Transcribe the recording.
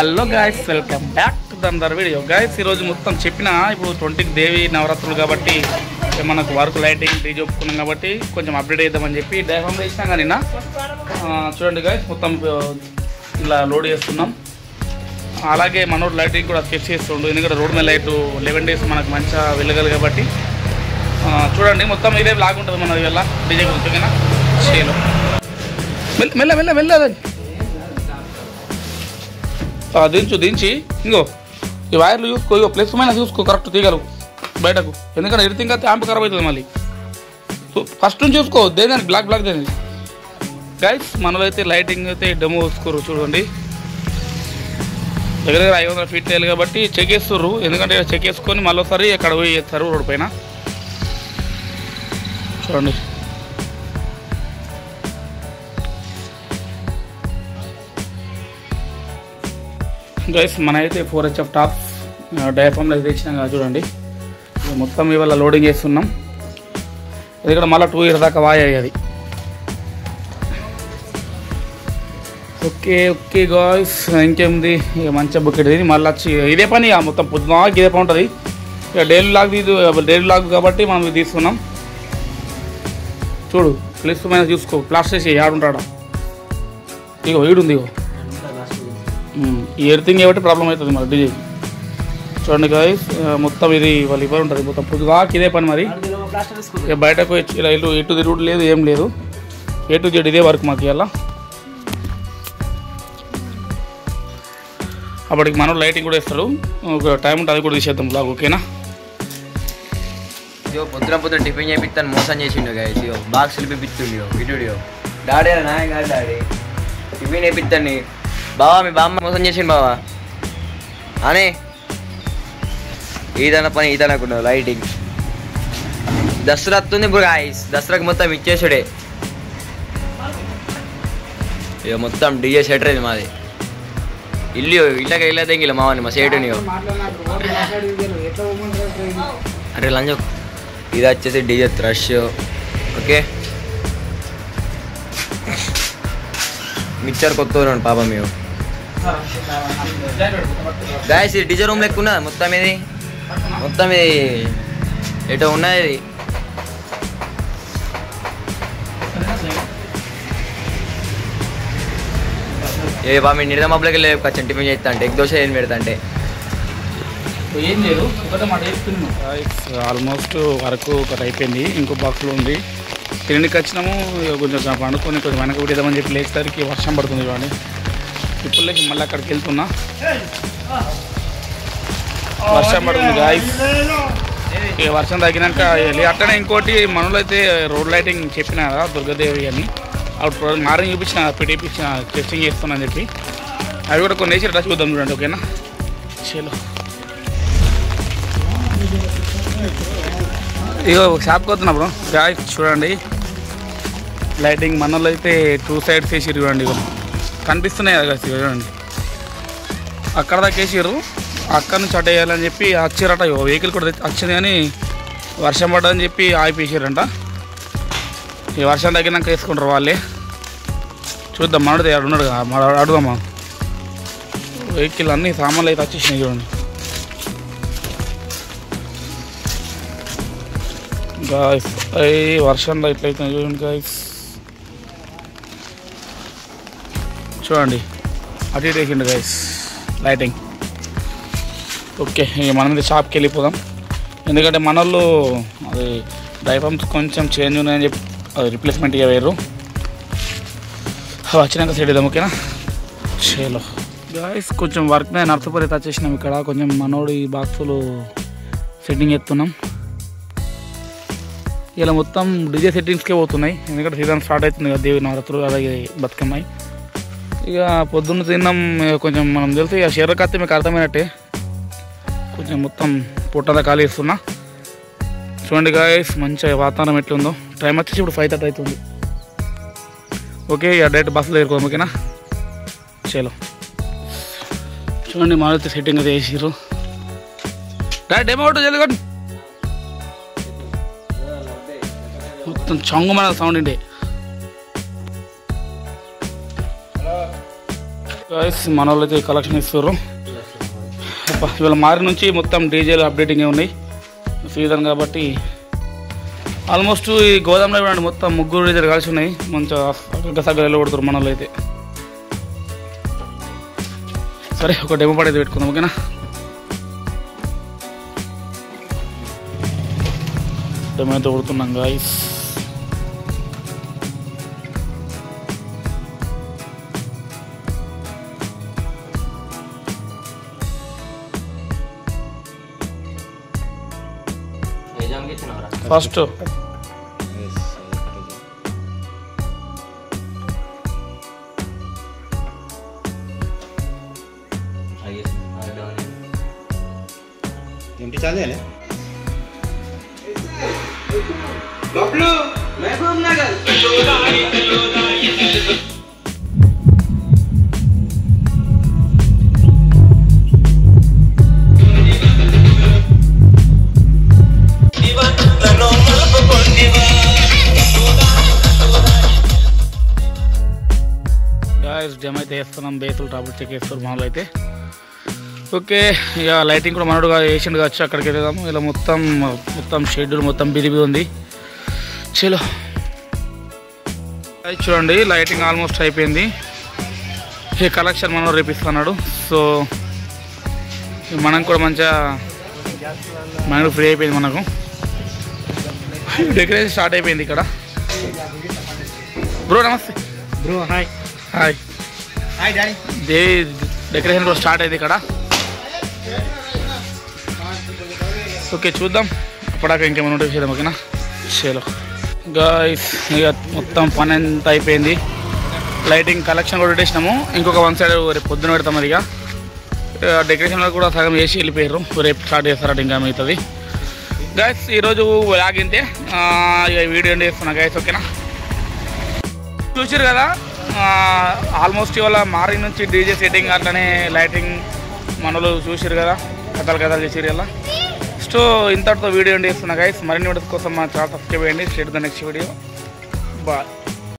Hello guys, welcome back to దందర్ video. Guys ఈరోజు మొత్తం చెప్పిన ఇప్పుడు 20కి దేవి నవరాత్రులు కాబట్టి మనకు వర్క్ లైటింగ్ డీజే ఒప్పుకున్నాం కాబట్టి కొంచెం అప్డేట్ చేద్దామని చెప్పి డైఫామ్ చేసినాం. కానీ నిన్న చూడండి గాయస్, మొత్తం ఇలా లోడ్ చేస్తున్నాం. అలాగే మనోడు లైటింగ్ కూడా స్కెచ్ చేస్తుండు, ఎందుకంటే రోడ్ మీద లైట్ 11 days మనకు మంచిగా వెళ్ళగలి కాబట్టి చూడండి. మొత్తం ఇదే బ్లాగ్ ఉంటుంది మన వల్ల డీజే గురించి. ఓకేనా, చేలో మెల్ల మెల్ల మెల్లదని దించి ఇంకో ఈ వైర్లు చూసుకో, ఇగో ప్లస్ మైనస్ చూసుకో, కరెక్ట్ తీగలు బయటకు, ఎందుకంటే ఎడిటింగ్ అయితే యాంప్ ఖరాబ్ అవుతుంది. మళ్ళీ ఫస్ట్ నుంచి చూసుకో, దేని బ్లాక్ బ్లాక్ దేని. గైస్ మనలో అయితే లైటింగ్ అయితే డెమో చూసుకోరు చూడండి. దగ్గర 500 feet వేయాలి కాబట్టి చెక్ చేస్తుర్రు, ఎందుకంటే చెక్ చేసుకొని మళ్ళీ ఒకసారి అక్కడ పోయి చేస్తారు రోడ్ పైన. చూడండి గైస్, మన అయితే 4HF టాప్స్ డయాఫామ్లో అయితే ఇచ్చినాం కదా చూడండి. మొత్తం ఇవాళ లోడింగ్ చేస్తున్నాం. ఎందుకంటే మళ్ళీ 2 years దాకా వాయి అయ్యేది. ఓకే ఓకే గాయ్స్, ఇంకేముంది ఇక మంచిగా బుకెట్ ఇది మళ్ళీ వచ్చి ఇదే పని. మొత్తం పొద్దున ఇదే పని ఉంటుంది. ఇక డైలీ లాగ్ కాబట్టి మనం ఇది తీసుకున్నాం. చూడు ప్లస్ మైనస్ చూసుకో, ప్లాస్టర్ చేసి ఆడుంటాడా. ఇగో వీడుంది, ఇగో ఈ ఎడిటింగ్ కాబట్టి ప్రాబ్లం అవుతుంది మరి డీజే. చూడండి గాయ్స్, మొత్తం ఇది వాళ్ళు ఇవ్వరు ఉంటుంది. మొత్తం పొద్దుగా ఇదే పని మరి. ఇక బయటకు ఇలా ఎటు తిరుగుడు లేదు, ఏం లేదు. A to Z ఇదే వర్క్ మాకు ఇలా. అప్పటికి మనం లైటింగ్ కూడా ఇస్తాడు. ఒక టైం ఉంటుంది, అది కూడా తీసేద్దాం బ్లాగ్. ఓకేనా, పొద్దున టిఫిన్ చేపిస్తాను మోసం చేసిండు గాయస్. బాక్స్ పిలిపిస్తుండే ఇటుడియో డాడీ నాయ కాదు డాడీ టిఫిన్ వేపిస్తాను. బావా మీ బామ్మ మోసం చేసిండు బావా అనే ఈదన పని ఈదనకున్నావు. లైటింగ్ దసరా వస్తుంది ఇప్పుడు గాయస్, దసరాకి మొత్తం ఇచ్చేసాడే. ఇక మొత్తం డీజే సెటర్ ఇది మాది. ఇళ్ళకి వెళ్ళదే ఇలా మావని మా సేటుని. అరే లంచ్ ఇది వచ్చేసి డీజే థ్రష్. ఓకే, మిక్చర్ కొత్త పాప మేము గాయస్. ఇది డీజే రూమ్ లెక్క ఉన్నది మొత్తం. ఇది ఎటో ఉన్నది. ఏ బాబు మీ నిర్దమాపులకి వెళ్ళి వచ్చాను టిఫిన్ చేస్తా అంటే ఎగ్ దోశ ఏం పెడతా అంటే ఏం లేదు. ఒకటే మాట చెప్తున్నాను. ఆల్మోస్ట్ వరకు ఒకటి అయిపోయింది, ఇంకో బాక్స్లో ఉంది. తినడానికి వచ్చినాము. కొంచెం పండుకొని కొంచెం వెనక పెట్టేద్దామని చెప్పి లేచేసరికి వర్షం పడుతుంది చూడండి. ఇప్పుడు లేచి మళ్ళీ అక్కడికి వెళ్తున్నా. వర్షం పడుతుంది గాయస్. ఇక వర్షం తగ్గినాక అట్లనే ఇంకోటి మనలో అయితే రోడ్ లైటింగ్ చెప్పిన కదా దుర్గాదేవి అని, అప్పుడు మార్నింగ్ చూపించిన పెట్టించిన టెస్టింగ్ చేస్తున్నా అని చెప్పి. అవి కూడా కొన్ని వేసి టచ్ చూద్దాం చూడండి. ఓకేనా, చలో. ఇగో షాప్కి వస్తున్నప్పుడు గాయస్ చూడండి, లైటింగ్ మనలో అయితే 2 sides వేసిర్రు చూడండి. ఇగో కనిపిస్తున్నాయి కదా చూడండి. అక్కడ దాకా వేసిర్రు, అక్కడ నుంచి అటు వేయాలని చెప్పి వచ్చిరట. వెహికల్ కూడా వచ్చింది కానీ వర్షం పడ్డదని చెప్పి ఆగిపోయారంట. ఈ వర్షం తగ్గినాక వేసుకుంటారు వాళ్ళే. చూద్దాం, మనడితే ఉన్నాడు కదా, అడుగుదామా. వెహికల్ అన్ని సామాన్లు అయితే వచ్చేసినాయి చూడండి. గాయస్ వర్షంలో ఇట్లయితే చూడండి గాయస్. చూడండి అటు ఇటు వేసిండు గాయస్ లైటింగ్. ఓకే, ఇక మనం మీద షాప్కి వెళ్ళిపోదాం. ఎందుకంటే మన వాళ్ళు అది డైఫామ్స్ కొంచెం చేంజ్ ఉన్నాయని చెప్పి అది రిప్లేస్మెంట్ ఇక వేరు. వచ్చినాక సెట్ ఇద్దాం. ఓకేనా, చేలో గాయస్. కొంచెం వర్క్ మీద నర్సపరి వచ్చేసినాం. ఇక్కడ కొంచెం మనోడి బాక్సులు సెట్టింగ్ చేస్తున్నాం. ఇలా మొత్తం డీజే సెట్టింగ్స్కే పోతున్నాయి, ఎందుకంటే సీజన్ స్టార్ట్ అవుతుంది కదా, దేవి నవరాత్రులు అలాగే బతుకమ్మాయి. ఇక పొద్దున్న తిన్నాం. కొంచెం మనం తెలిసి ఇక షేర్ కత్తి మీకు అర్థమైనట్టే. కొంచెం మొత్తం పుట్టదా ఖాళీ ఇస్తున్నా. చూడండి గాయస్, మంచిగా వాతావరణం ఎట్లుందో. టైం వచ్చేసి ఇప్పుడు 5:30 అవుతుంది. ఓకే, ఇక డైరెక్ట్ బస్సులో ఎదుర్కోదాం. ఓకేనా, చలో. చూడండి మారుతి సెట్టింగ్ అయితే వేసిర్రు. డైరెక్ట్ ఏమో జల్లుకోండి. మొత్తం చంగుమన సౌండ్ ఉండే. గాయ్స్ మన వాళ్ళు అయితే కలెక్షన్ ఇస్తారు. ఇవాళ మారి నుంచి మొత్తం డీజేలు అప్డేటింగ్ ఉన్నాయి సీజన్ కాబట్టి. ఆల్మోస్ట్ ఈ గోదాంలో చూడండి మొత్తం ముగ్గురు డీజేలు కలిసి ఉన్నాయి. మంచిగా సగ్గర వెళ్ళబడుతారు మన వాళ్ళు అయితే. సరే ఒక డెమో పడేది పెట్టుకుందాం ఓకేనా. డెమో అయితే కొడుతున్నాం గాయ్స్. ఫస్ట్ एमटी चालू है बबलू महबूब नगर డెమో అయితే వేస్తున్నాం. బేసులు టాపులు చెక్ చేస్తారు మామూలు అయితే. ఓకే ఇక లైటింగ్ కూడా మనోడుగా వేసిండు కావచ్చు. అక్కడికి వెళ్దాము. ఇలా మొత్తం షెడ్యూల్ మొత్తం బిరిబి ఉంది. చలో అది చూడండి లైటింగ్ ఆల్మోస్ట్ అయిపోయింది. ఈ కలెక్షన్ మనం రేపిస్తున్నాడు. సో మనం కూడా మంచిగా మైండ్ ఫ్రీ అయిపోయింది. మనకు డెకరేషన్ స్టార్ట్ అయిపోయింది ఇక్కడ. బ్రో నమస్తే. Bro hi hi. हाय डैडी డెకరేషన్ కూడా స్టార్ట్ అయింది ఇక్కడ. ఓకే చూద్దాం అప్పటిదాకా ఇంకేమైనా ఉంటే చేద్దాం ఓకేనా. చలో గాయ్స్ ఇక మొత్తం పని అంతా అయిపోయింది. లైటింగ్ కలెక్షన్ కూడా పెట్టేసినాము. ఇంకొక వన్ సైడ్ రేపు పొద్దున పెడతాం. అది ఇక డెకరేషన్ కూడా సగం వేసి వెళ్ళిపోయారు. రేపు స్టార్ట్ చేస్తారట ఇంకా మిగతాది. గాయ్స్ ఈరోజు లాగింతే ఇక వీడియో ఎండ్ చేస్తున్నా గాయ్స్ ఓకేనా. చూసారు కదా ఆల్మోస్ట్ ఇవాళ మార్నింగ్ నుంచి డీజే సెట్టింగ్ అట్లనే లైటింగ్ మనలు చూసారు కదా. కథలు చేసారు ఇలా. సో ఇంతటితో వీడియో ఎండ్ చేస్తున్నా గైస్. మరిన్ని వీడియోస్ కోసం మా ఛానల్ సబ్స్క్రైబ్ చేయండి. Share the next video. Bye.